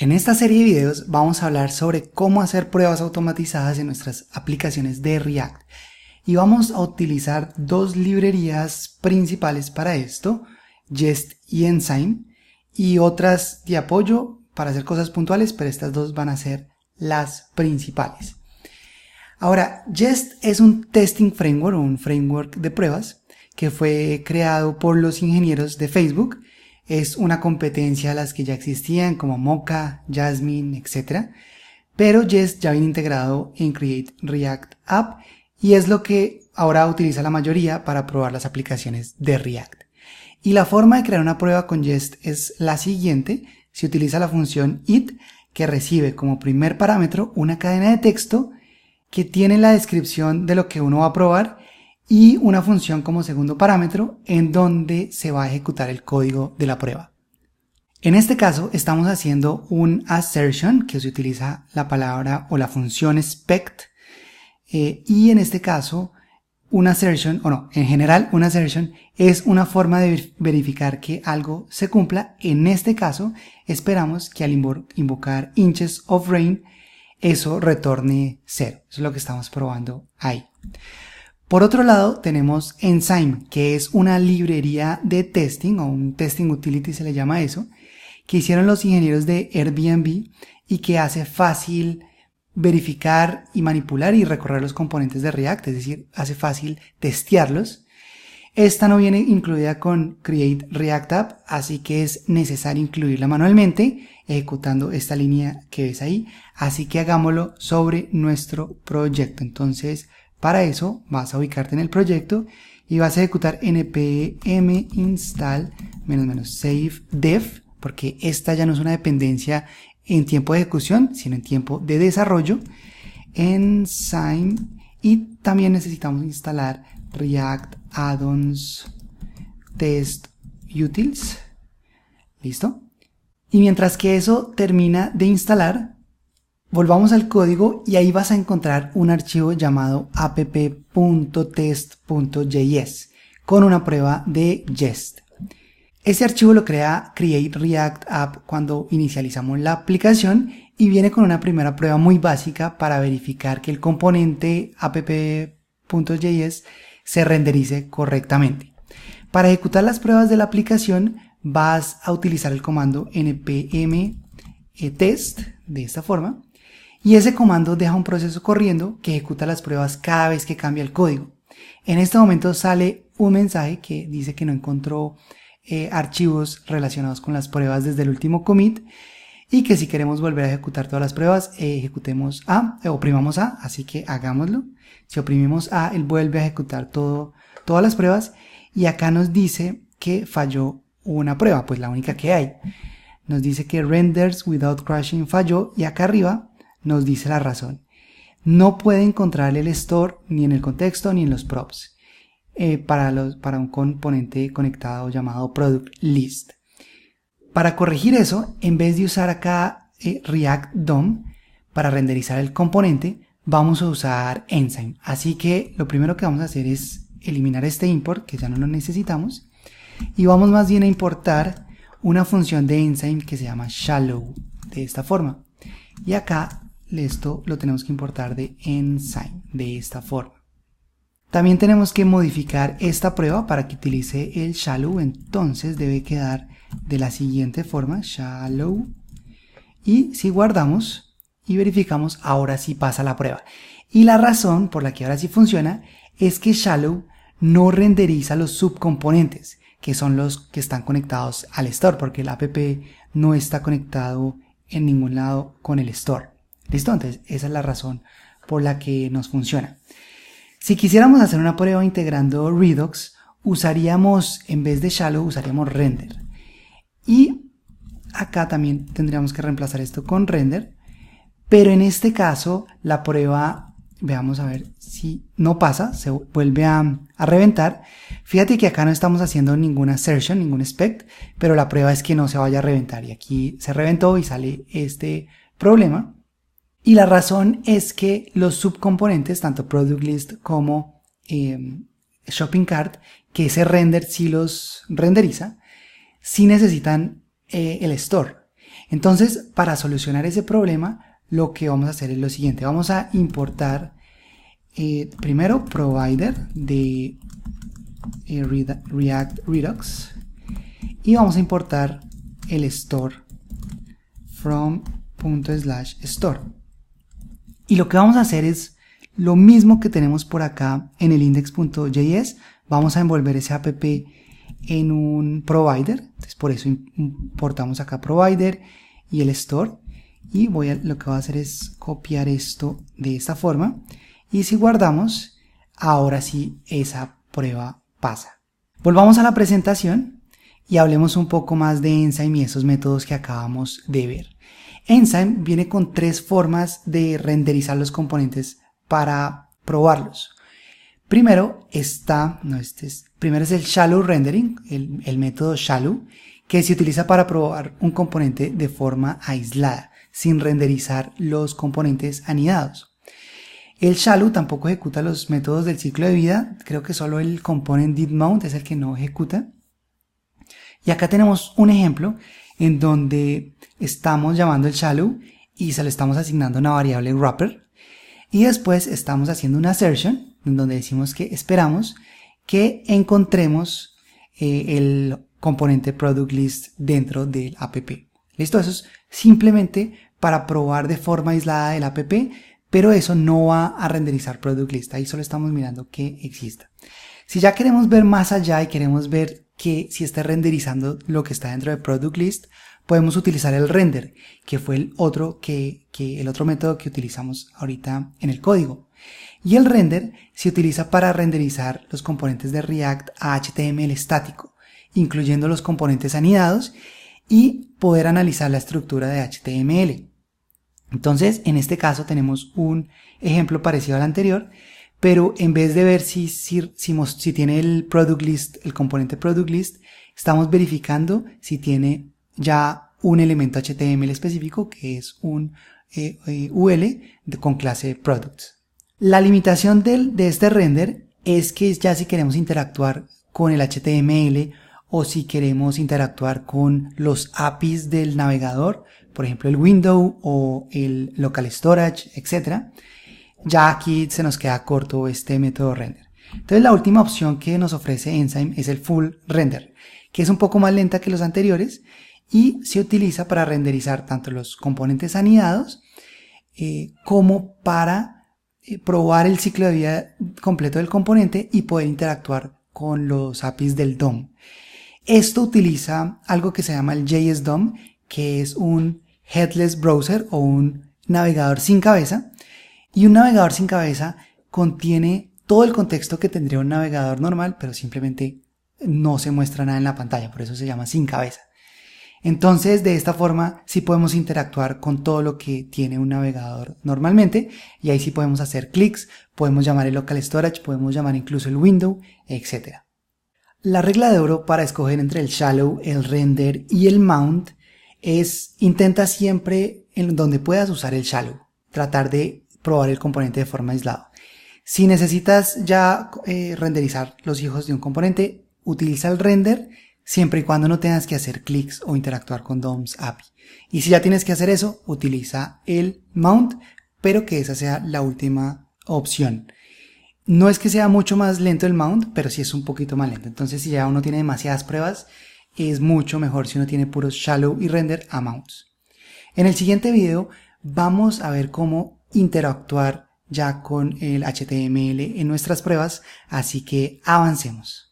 En esta serie de videos vamos a hablar sobre cómo hacer pruebas automatizadas en nuestras aplicaciones de React y vamos a utilizar dos librerías principales para esto, Jest y Enzyme, y otras de apoyo para hacer cosas puntuales, pero estas dos van a ser las principales. Ahora, Jest es un testing framework o un framework de pruebas que fue creado por los ingenieros de Facebook. Es una competencia a las que ya existían como Mocha, Jasmine, etc. Pero Jest ya viene integrado en Create React App y es lo que ahora utiliza la mayoría para probar las aplicaciones de React. Y la forma de crear una prueba con Jest es la siguiente. Se utiliza la función it, que recibe como primer parámetro una cadena de texto que tiene la descripción de lo que uno va a probar y una función como segundo parámetro en donde se va a ejecutar el código de la prueba. En este caso estamos haciendo un assertion, que se utiliza la palabra o la función expect, y en este caso un assertion, en general un assertion es una forma de verificar que algo se cumpla. En este caso esperamos que al invocar inches of rain eso retorne 0. Eso es lo que estamos probando ahí. Por otro lado tenemos Enzyme, que es una librería de testing o un testing utility se le llama eso, que hicieron los ingenieros de Airbnb y que hace fácil verificar y manipular y recorrer los componentes de React, es decir, hace fácil testearlos. Esta no viene incluida con Create React App, así que es necesario incluirla manualmente ejecutando esta línea que ves ahí, así que hagámoslo sobre nuestro proyecto. Entonces, para eso vas a ubicarte en el proyecto y vas a ejecutar npm install --save dev, porque esta ya no es una dependencia en tiempo de ejecución, sino en tiempo de desarrollo. Enzyme, y también necesitamos instalar React Add-ons Test Utils. ¿Listo? Y mientras que eso termina de instalar, volvamos al código y ahí vas a encontrar un archivo llamado app.test.js con una prueba de Jest. Ese archivo lo crea Create React App cuando inicializamos la aplicación y viene con una primera prueba muy básica para verificar que el componente app.js se renderice correctamente. Para ejecutar las pruebas de la aplicación vas a utilizar el comando npm test de esta forma, y ese comando deja un proceso corriendo que ejecuta las pruebas cada vez que cambia el código. En este momento sale un mensaje que dice que no encontró archivos relacionados con las pruebas desde el último commit y que si queremos volver a ejecutar todas las pruebas ejecutemos A, oprimamos A, así que hagámoslo. Si oprimimos A, él vuelve a ejecutar todas las pruebas y acá nos dice que falló una prueba, pues la única que hay. Nos dice que renders without crashing falló y acá arriba nos dice la razón. No puede encontrar el store ni en el contexto ni en los props para un componente conectado llamado product list. Para corregir eso, en vez de usar acá React DOM para renderizar el componente, vamos a usar Enzyme. Así que lo primero que vamos a hacer es eliminar este import que ya no lo necesitamos y vamos más bien a importar una función de Enzyme que se llama shallow de esta forma. Y acá esto lo tenemos que importar de Enzyme de esta forma. También tenemos que modificar esta prueba para que utilice el shallow, entonces debe quedar de la siguiente forma, shallow, y si guardamos y verificamos, ahora sí pasa la prueba. Y la razón por la que ahora sí funciona es que shallow no renderiza los subcomponentes, que son los que están conectados al store, porque el app no está conectado en ningún lado con el store. ¿Listo? Entonces esa es la razón por la que nos funciona. Si quisiéramos hacer una prueba integrando Redux, usaríamos, en vez de shallow, usaríamos render. Y acá también tendríamos que reemplazar esto con render, pero en este caso la prueba, veamos a ver si no pasa, se vuelve a reventar. Fíjate que acá no estamos haciendo ninguna assertion, ningún expect, pero la prueba es que no se vaya a reventar y aquí se reventó y sale este problema. Y la razón es que los subcomponentes, tanto product list como shopping cart, que ese render sí los renderiza, sí necesitan el store. Entonces, para solucionar ese problema, lo que vamos a hacer es lo siguiente. Vamos a importar primero provider de React Redux y vamos a importar el store from./store. Y lo que vamos a hacer es lo mismo que tenemos por acá en el index.js. Vamos a envolver ese app en un provider. Entonces por eso importamos acá provider y el store. Y lo que voy a hacer es copiar esto de esta forma. Y si guardamos, ahora sí esa prueba pasa. Volvamos a la presentación y hablemos un poco más de Enzyme y esos métodos que acabamos de ver. Enzyme viene con 3 formas de renderizar los componentes para probarlos. Primero primero es el shallow rendering, el método shallow, que se utiliza para probar un componente de forma aislada, sin renderizar los componentes anidados. El shallow tampoco ejecuta los métodos del ciclo de vida, creo que solo el component didMount es el que no ejecuta. Y acá tenemos un ejemplo en donde estamos llamando el shallow y se le estamos asignando una variable wrapper. Y después estamos haciendo una assertion en donde decimos que esperamos que encontremos el componente product list dentro del app. ¿Listo? Eso es simplemente para probar de forma aislada el app, pero eso no va a renderizar product list. Ahí solo estamos mirando que exista. Si ya queremos ver más allá y queremos ver que si está renderizando lo que está dentro de product list, podemos utilizar el render, que fue el otro método que utilizamos ahorita en el código. Y el render se utiliza para renderizar los componentes de React a HTML estático, incluyendo los componentes anidados y poder analizar la estructura de HTML. Entonces, en este caso tenemos un ejemplo parecido al anterior, pero en vez de ver si tiene el product list, el componente product list, estamos verificando si tiene ya un elemento HTML específico que es un UL con clase products. La limitación de este render es que ya si queremos interactuar con el HTML o si queremos interactuar con los APIs del navegador, por ejemplo el window o el local storage, etc., ya aquí se nos queda corto este método render. Entonces la última opción que nos ofrece Enzyme es el full render, que es un poco más lenta que los anteriores y se utiliza para renderizar tanto los componentes anidados como para probar el ciclo de vida completo del componente y poder interactuar con los APIs del DOM. Esto utiliza algo que se llama el JS DOM, que es un headless browser o un navegador sin cabeza, y un navegador sin cabeza contiene todo el contexto que tendría un navegador normal, pero simplemente no se muestra nada en la pantalla, por eso se llama sin cabeza. Entonces, de esta forma sí podemos interactuar con todo lo que tiene un navegador normalmente, y ahí sí podemos hacer clics, podemos llamar el local storage, podemos llamar incluso el window, etc. La regla de oro para escoger entre el shallow, el render y el mount es intenta siempre en donde puedas usar el shallow, tratar de probar el componente de forma aislada. Si necesitas ya renderizar los hijos de un componente, utiliza el render siempre y cuando no tengas que hacer clics o interactuar con DOMs API. Y si ya tienes que hacer eso, utiliza el mount, pero que esa sea la última opción. No es que sea mucho más lento el mount, pero sí es un poquito más lento. Entonces, si ya uno tiene demasiadas pruebas, es mucho mejor si uno tiene puros shallow y render a mounts. En el siguiente video vamos a ver cómo interactuar ya con el HTML en nuestras pruebas, así que avancemos.